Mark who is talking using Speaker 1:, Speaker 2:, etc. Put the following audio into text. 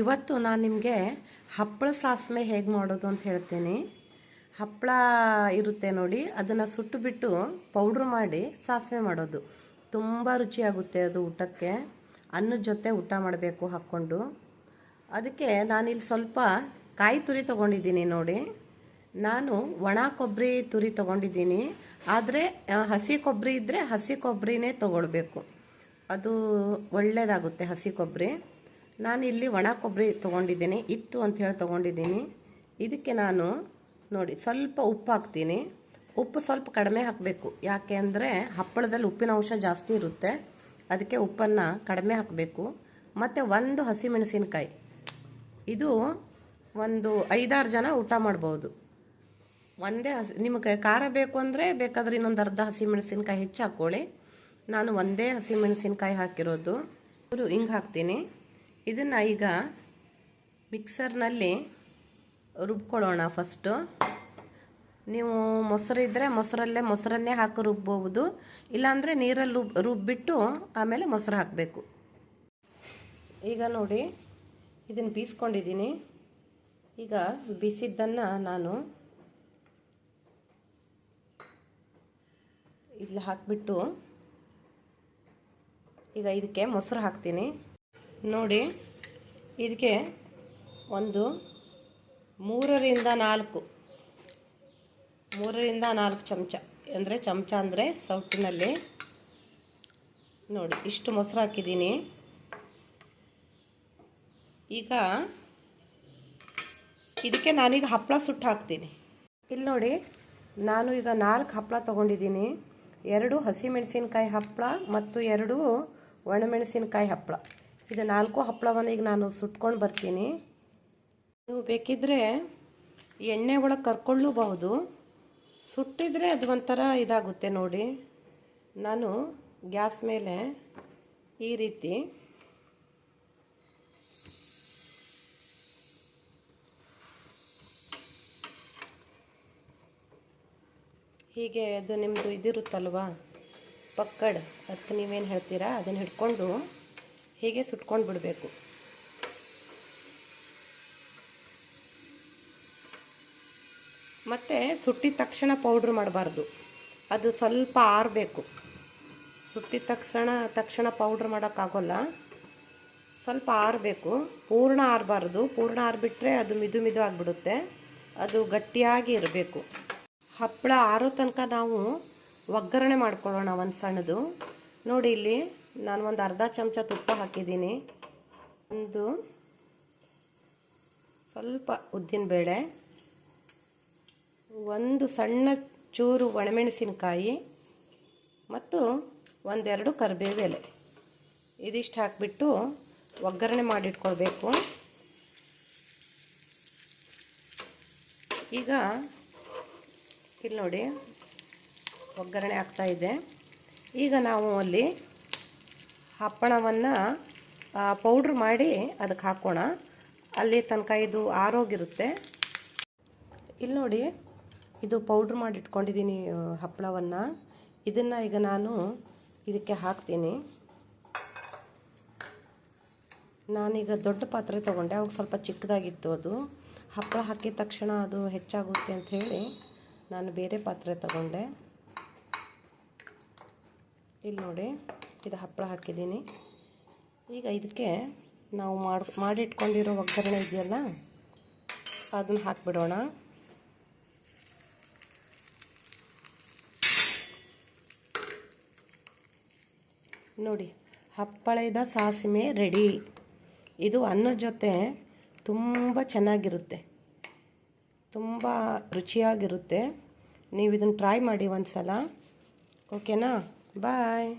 Speaker 1: ಇವತ್ತು ನಾನು ನಿಮಗೆ ಹಪ್ಪಳ ಸಾಸ್ಮೆ ಹೇಗೆ ಮಾಡೋದು ಅಂತ ಹೇಳ್ತೀನಿ. ಹಪ್ಪಳ ಇರುತ್ತೆ ನೋಡಿ, ಅದನ್ನು ಸುಟ್ಟು ಬಿಟ್ಟು ಪೌಡ್ರ್ ಮಾಡಿ ಸಾಸ್ಮೆ ಮಾಡೋದು ತುಂಬ ರುಚಿಯಾಗುತ್ತೆ. ಅದು ಊಟಕ್ಕೆ ಅನ್ನದ ಜೊತೆ ಊಟ ಮಾಡಬೇಕು ಹಾಕ್ಕೊಂಡು. ಅದಕ್ಕೆ ನಾನಿಲ್ಲಿ ಸ್ವಲ್ಪ ಕಾಯಿ ತುರಿ ತೊಗೊಂಡಿದ್ದೀನಿ ನೋಡಿ. ನಾನು ಒಣ ಕೊಬ್ಬರಿ ತುರಿ ತೊಗೊಂಡಿದ್ದೀನಿ, ಆದರೆ ಹಸಿ ಕೊಬ್ಬರಿ ಇದ್ದರೆ ಹಸಿ ಕೊಬ್ಬರಿನೇ ತೊಗೊಳ್ಬೇಕು, ಅದು ಒಳ್ಳೆಯದಾಗುತ್ತೆ ಹಸಿ ಕೊಬ್ಬರಿ. ನಾನು ಇಲ್ಲಿ ಒಣ ಕೊಬ್ಬರಿ ತೊಗೊಂಡಿದ್ದೀನಿ, ಇತ್ತು ಅಂತ ಹೇಳಿ ತೊಗೊಂಡಿದ್ದೀನಿ. ಇದಕ್ಕೆ ನಾನು ನೋಡಿ ಸ್ವಲ್ಪ ಉಪ್ಪು ಹಾಕ್ತೀನಿ. ಉಪ್ಪು ಸ್ವಲ್ಪ ಕಡಿಮೆ ಹಾಕಬೇಕು, ಯಾಕೆ ಅಂದರೆ ಹಪ್ಪಳದಲ್ಲಿ ಉಪ್ಪಿನ ಅಂಶ ಜಾಸ್ತಿ ಇರುತ್ತೆ, ಅದಕ್ಕೆ ಉಪ್ಪನ್ನು ಕಡಿಮೆ ಹಾಕಬೇಕು. ಮತ್ತು ಒಂದು ಹಸಿಮೆಣಸಿನಕಾಯಿ, ಇದು ಒಂದು 5-6 ಜನ ಊಟ ಮಾಡ್ಬೋದು. ಒಂದೇ ನಿಮಗೆ ಖಾರ ಬೇಕು ಅಂದರೆ ಬೇಕಾದರೆ ಇನ್ನೊಂದು ಅರ್ಧ ಹಸಿಮೆಣಸಿನಕಾಯಿ ಹೆಚ್ಚು ಹಾಕ್ಕೊಳ್ಳಿ. ನಾನು ಒಂದೇ ಹಸಿಮೆಣಸಿನಕಾಯಿ ಹಾಕಿರೋದು. ಹಿಂಗೆ ಹಾಕ್ತೀನಿ. ಇದನ್ನು ಈಗ ಮಿಕ್ಸರ್ನಲ್ಲಿ ರುಬ್ಕೊಳ್ಳೋಣ. ಫಸ್ಟು ನೀವು ಮೊಸರು ಇದ್ದರೆ ಮೊಸರನ್ನೇ ಹಾಕಿ ರುಬ್ಬೋದು, ಇಲ್ಲಾಂದರೆ ನೀರಲ್ಲಿ ರುಬ್ಬಿಟ್ಟು ಆಮೇಲೆ ಮೊಸರು ಹಾಕಬೇಕು. ಈಗ ನೋಡಿ ಇದನ್ನು ಬೀಸ್ಕೊಂಡಿದ್ದೀನಿ. ಈಗ ಬೀಸಿದ್ದನ್ನು ನಾನು ಇಲ್ಲಿ ಹಾಕಿಬಿಟ್ಟು ಈಗ ಇದಕ್ಕೆ ಮೊಸರು ಹಾಕ್ತೀನಿ ನೋಡಿ. ಇದಕ್ಕೆ ಒಂದು 3ರಿಂದ 4 ಚಮಚ, ಅಂದರೆ ಚಮಚ ಅಂದರೆ ಸೌಟಿನಲ್ಲಿ ನೋಡಿ ಇಷ್ಟು ಮೊಸರು ಹಾಕಿದ್ದೀನಿ. ಈಗ ಇದಕ್ಕೆ ನಾನೀಗ ಹಪ್ಪಳ ಸುಟ್ಟು ಹಾಕ್ತೀನಿ. ಇಲ್ಲಿ ನೋಡಿ, ನಾನು ಈಗ 4 ಹಪ್ಪಳ ತೊಗೊಂಡಿದ್ದೀನಿ. 2 ಹಸಿಮೆಣಸಿನಕಾಯಿ ಹಪ್ಪಳ ಮತ್ತು 2 ಒಣಮೆಣಸಿನಕಾಯಿ ಹಪ್ಪಳ. ಇದು 4 ಹಪ್ಪಳವನ್ನು ಈಗ ನಾನು ಸುಟ್ಕೊಂಡು ಬರ್ತೀನಿ. ನೀವು ಬೇಕಿದ್ದರೆ ಎಣ್ಣೆ ಒಳಗೆ ಕರ್ಕೊಳ್ಳೂಬಹುದು, ಸುಟ್ಟಿದ್ರೆ ಅದು ಒಂಥರ ಇದಾಗುತ್ತೆ ನೋಡಿ. ನಾನು ಗ್ಯಾಸ್ ಮೇಲೆ ಈ ರೀತಿ ಹೀಗೆ, ಅದು ನಿಮ್ಮದು ಇದಿರುತ್ತಲ್ವ ಪಕ್ಕಡ್, ಅದಕ್ಕೆ ನೀವೇನು ಹೇಳ್ತೀರಾ ಅದನ್ನು ಹಿಡ್ಕೊಂಡು ಹೀಗೆ ಸುಟ್ಕೊಂಡು ಬಿಡಬೇಕು. ಮತ್ತು ಸುಟ್ಟಿದ ತಕ್ಷಣ ಪೌಡ್ರ್ ಮಾಡಬಾರ್ದು, ಅದು ಸ್ವಲ್ಪ ಆರಬೇಕು. ಸುಟ್ಟಿದ ತಕ್ಷಣ ಪೌಡ್ರ್ ಮಾಡೋಕ್ಕಾಗೋಲ್ಲ, ಸ್ವಲ್ಪ ಆರಬೇಕು. ಪೂರ್ಣ ಆರಬಾರ್ದು, ಪೂರ್ಣ ಆರಿಬಿಟ್ರೆ ಅದು ಮಿದು ಆಗಿಬಿಡುತ್ತೆ, ಅದು ಗಟ್ಟಿಯಾಗಿ ಇರಬೇಕು. ಹಪ್ಪಳ ಆರೋ ತನಕ ನಾವು ಒಗ್ಗರಣೆ ಮಾಡ್ಕೊಳ್ಳೋಣ. ಒಂದು ಸಣ್ಣದು ನೋಡಿ, ಇಲ್ಲಿ ನಾನು ಒಂದು ಅರ್ಧ ಚಮಚ ತುಪ್ಪ ಹಾಕಿದ್ದೀನಿ, ಒಂದು ಸ್ವಲ್ಪ ಉದ್ದಿನಬೇಳೆ, ಒಂದು ಸಣ್ಣ ಚೂರು ಒಣಮೆಣಸಿನಕಾಯಿ ಮತ್ತು 1-2 ಕರಿಬೇವು ಎಲೆ, ಇದಿಷ್ಟು ಹಾಕಿಬಿಟ್ಟು ಒಗ್ಗರಣೆ ಮಾಡಿಟ್ಕೊಳ್ಬೇಕು. ಈಗ ಇಲ್ಲಿ ನೋಡಿ ಒಗ್ಗರಣೆ ಆಗ್ತಾಯಿದೆ. ಈಗ ನಾವು ಅಲ್ಲಿ ಹಪ್ಪಳವನ್ನು ಪೌಡ್ರ್ ಮಾಡಿ ಅದಕ್ಕೆ ಹಾಕೋಣ. ಅಲ್ಲಿ ತನಕ ಇದು ಆರೋಗಿರುತ್ತೆ. ಇಲ್ಲಿ ನೋಡಿ, ಇದು ಪೌಡ್ರ್ ಮಾಡಿ ಇಟ್ಕೊಂಡಿದ್ದೀನಿ ಹಪ್ಪಳವನ್ನು. ಇದನ್ನು ಈಗ ನಾನು ಇದಕ್ಕೆ ಹಾಕ್ತೀನಿ. ನಾನೀಗ ದೊಡ್ಡ ಪಾತ್ರೆ ತೊಗೊಂಡೆ, ಅವಾಗ ಸ್ವಲ್ಪ ಚಿಕ್ಕದಾಗಿತ್ತು. ಅದು ಹಪ್ಪಳ ಹಾಕಿದ ತಕ್ಷಣ ಅದು ಹೆಚ್ಚಾಗುತ್ತೆ ಅಂಥೇಳಿ ನಾನು ಬೇರೆ ಪಾತ್ರೆ ತಗೊಂಡೆ. ಇಲ್ಲಿ ನೋಡಿ, ಇದು ಹಪ್ಪಳ ಹಾಕಿದ್ದೀನಿ. ಈಗ ಇದಕ್ಕೆ ನಾವು ಮಾಡಿಟ್ಕೊಂಡಿರೋ ಒಗ್ಗರಣೆ ಇದೆಯಲ್ಲ, ಅದನ್ನು ಹಾಕಿಬಿಡೋಣ. ನೋಡಿ, ಹಪ್ಪಳದ ಸಾಸ್ಮೆ ರೆಡಿ. ಇದು ಅನ್ನದ ಜೊತೆ ತುಂಬ ಚೆನ್ನಾಗಿರುತ್ತೆ, ತುಂಬ ರುಚಿಯಾಗಿರುತ್ತೆ. ನೀವು ಇದನ್ನು ಟ್ರೈ ಮಾಡಿ ಒಂದು ಸಲ. ಓಕೆನಾ? ಬಾಯ್.